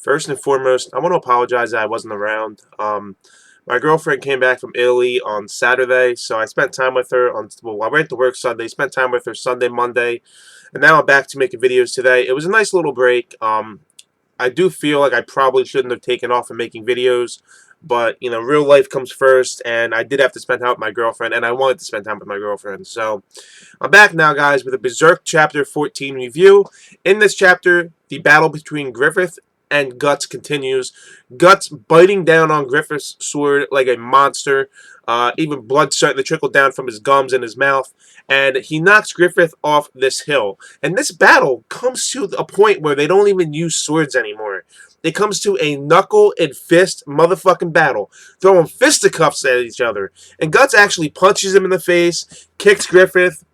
First and foremost, I want to apologize that I wasn't around. My girlfriend came back from Italy on Saturday, so I spent time with her on. Well, I went to work Sunday, spent time with her Sunday, Monday, and now I'm back to making videos today. It was a nice little break. I do feel like I probably shouldn't have taken off from making videos, but you know, real life comes first, and I did have to spend time with my girlfriend, and I wanted to spend time with my girlfriend. So I'm back now, guys, with a Berserk Chapter 14 review. In this chapter, the battle between Griffith and Guts continues. Guts biting down on Griffith's sword like a monster. Even blood starting to trickle down from his gums and his mouth. And he knocks Griffith off this hill. And this battle comes to a point where they don't even use swords anymore. It comes to a knuckle and fist motherfucking battle. Throwing fisticuffs at each other. And Guts actually punches him in the face, kicks Griffith,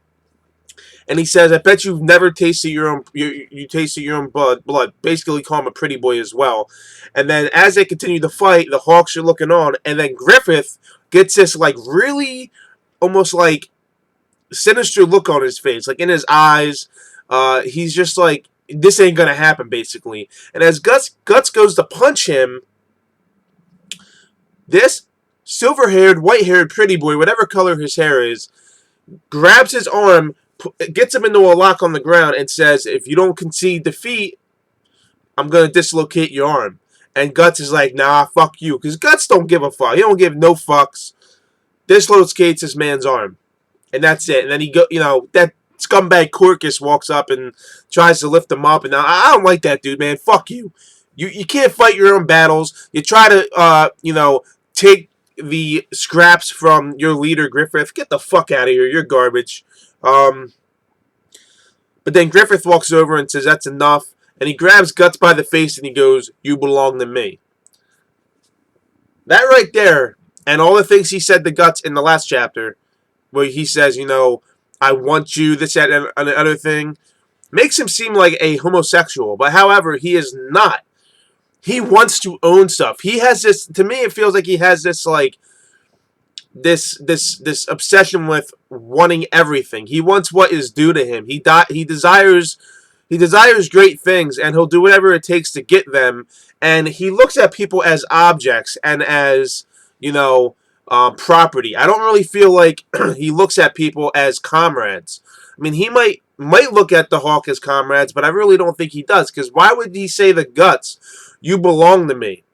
and he says, "I bet you've never tasted your own you tasted your own blood." Basically, call him a pretty boy as well. And then, as they continue to fight, the Hawks are looking on, and then Griffith gets this like really, almost like sinister look on his face, like in his eyes. He's just like, "This ain't gonna happen," basically. And as Guts goes to punch him, this silver-haired, white-haired pretty boy, whatever color his hair is, grabs his arm, gets him into a lock on the ground, and says, "If you don't concede defeat, I'm going to dislocate your arm." And Guts is like, "Nah, fuck you." Because Guts don't give a fuck. He don't give no fucks. Dislocates this man's arm. And that's it. And then that scumbag Corcus walks up and tries to lift him up. And I don't like that dude, man. Fuck you. You can't fight your own battles. You try to, take the scraps from your leader, Griffith. Get the fuck out of here. You're garbage. But then Griffith walks over and says, "That's enough." And he grabs Guts by the face and he goes, "You belong to me." That right there, and all the things he said to Guts in the last chapter, where he says, "I want you," this, that, and another thing, makes him seem like a homosexual. But however, he is not. He wants to own stuff. He has this, to me, it feels like he has this, like, this obsession with wanting everything. He wants what is due to him. He desires great things, and he'll do whatever it takes to get them. And he looks at people as objects and as property. I don't really feel like he looks at people as comrades. I mean, he might look at the Hawk as comrades, but I really don't think he does. Because why would he say to Guts, "You belong to me"?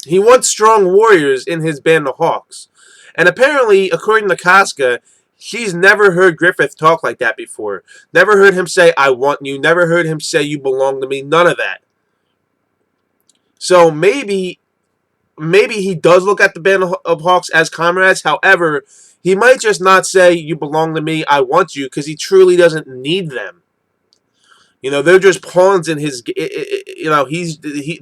He wants strong warriors in his band of Hawks. And apparently, according to Casca, she's never heard Griffith talk like that before. Never heard him say, "I want you." Never heard him say, "You belong to me." None of that. So maybe he does look at the band of Hawks as comrades. However, he might just not say, "You belong to me, I want you," because he truly doesn't need them. They're just pawns in his,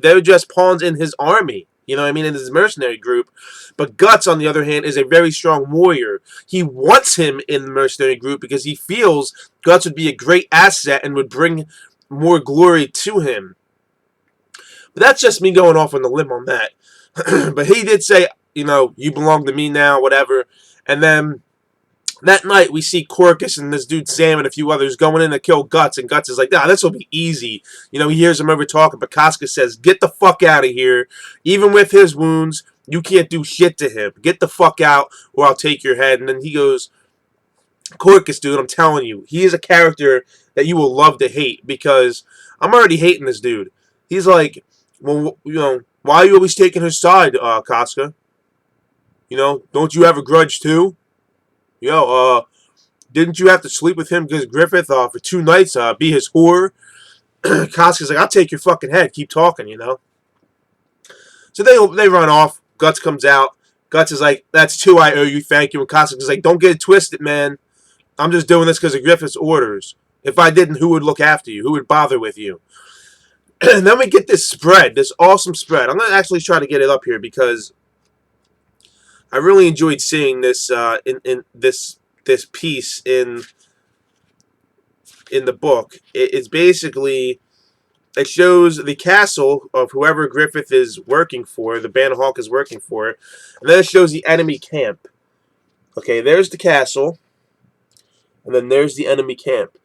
they're just pawns in his army. You know what I mean? In his mercenary group. But Guts, on the other hand, is a very strong warrior. He wants him in the mercenary group because he feels Guts would be a great asset and would bring more glory to him. But that's just me going off on the limb on that. But he did say, "You belong to me now," whatever. And then that night, we see Corcus and this dude Sam and a few others going in to kill Guts, and Guts is like, "Nah, this will be easy." He hears him over talking, but Casca says, "Get the fuck out of here. Even with his wounds, you can't do shit to him. Get the fuck out, or I'll take your head." And then he goes, "Corcus, dude, I'm telling you, he is a character that you will love to hate, because I'm already hating this dude." He's like, "Well, why are you always taking his side, Casca? Don't you have a grudge too? Didn't you have to sleep with him because Griffith for 2 nights, be his whore?" Casca's like, "I'll take your fucking head. Keep talking, So they run off. Guts comes out. Guts is like, "That's 2 I owe you, thank you." And Casca's like, "Don't get it twisted, man. I'm just doing this because of Griffith's orders. If I didn't, who would look after you? Who would bother with you?" And then we get this spread, this awesome spread. I'm going to actually try to get it up here because I really enjoyed seeing this in this piece in the book. It's basically, it shows the castle of whoever Griffith is working for, the band of Hawk is working for, and then it shows the enemy camp. Okay, there's the castle, and then there's the enemy camp.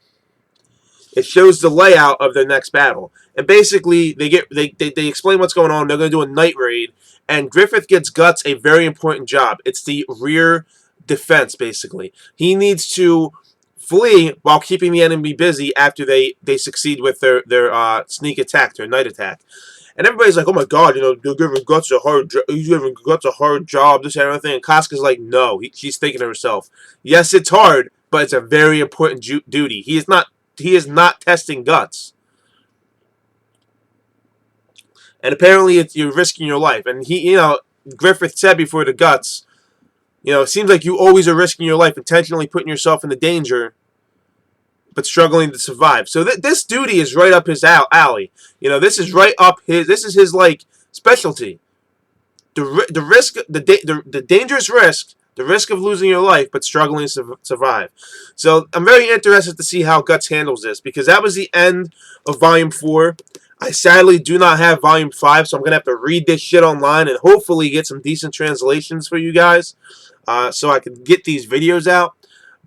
it shows the layout of their next battle. And basically, they explain what's going on. They're going to do a night raid, and Griffith gets Guts a very important job. It's the rear defense, basically. He needs to flee while keeping the enemy busy after they succeed with their sneak attack, their night attack. And everybody's like, "Oh my God, you know, they're giving Guts a hard, he's giving Guts a hard job, this and everything." And Casca's like, "No," she's thinking to herself, "Yes, it's hard, but it's a very important duty. He is not testing Guts." And apparently, you're risking your life. And Griffith said before the Guts, it seems like you always are risking your life, intentionally putting yourself into danger, but struggling to survive. So this duty is right up his alley. This is right up this is his specialty. The risk, the dangerous risk, the risk of losing your life, but struggling to survive. So I'm very interested to see how Guts handles this, because that was the end of Volume 4. I sadly do not have Volume 5, so I'm going to have to read this shit online and hopefully get some decent translations for you guys so I can get these videos out.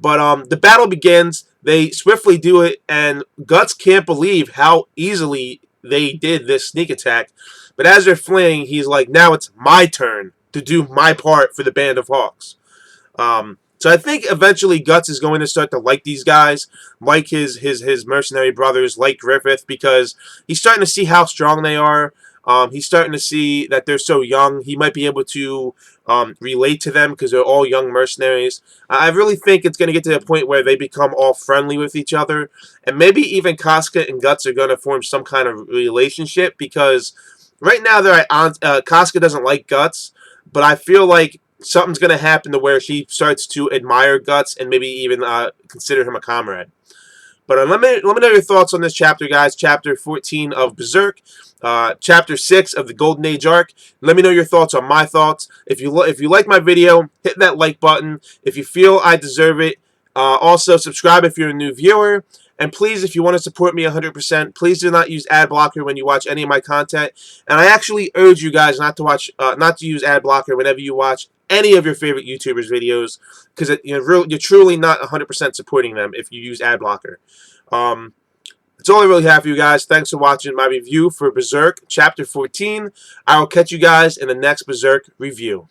But the battle begins. They swiftly do it, and Guts can't believe how easily they did this sneak attack. But as they're fleeing, he's like, "Now it's my turn to do my part for the Band of Hawks." So I think eventually Guts is going to start to like these guys, like his mercenary brothers, like Griffith, because he's starting to see how strong they are. He's starting to see that they're so young. He might be able to relate to them because they're all young mercenaries. I really think it's going to get to the point where they become all friendly with each other. And maybe even Casca and Guts are going to form some kind of relationship, because right now they're Casca doesn't like Guts, but I feel like something's going to happen to where she starts to admire Guts and maybe even consider him a comrade. But let me know your thoughts on this chapter, guys. Chapter 14 of Berserk. Chapter 6 of the Golden Age arc. Let me know your thoughts on my thoughts. If you like my video, hit that like button. If you feel I deserve it, also subscribe if you're a new viewer. And please, if you want to support me 100%, please do not use ad blocker when you watch any of my content. And I actually urge you guys not to use ad blocker whenever you watch any of your favorite YouTubers' videos, because you're truly not 100% supporting them if you use ad blocker. That's all I really have for you guys. Thanks for watching my review for Berserk Chapter 14. I will catch you guys in the next Berserk review.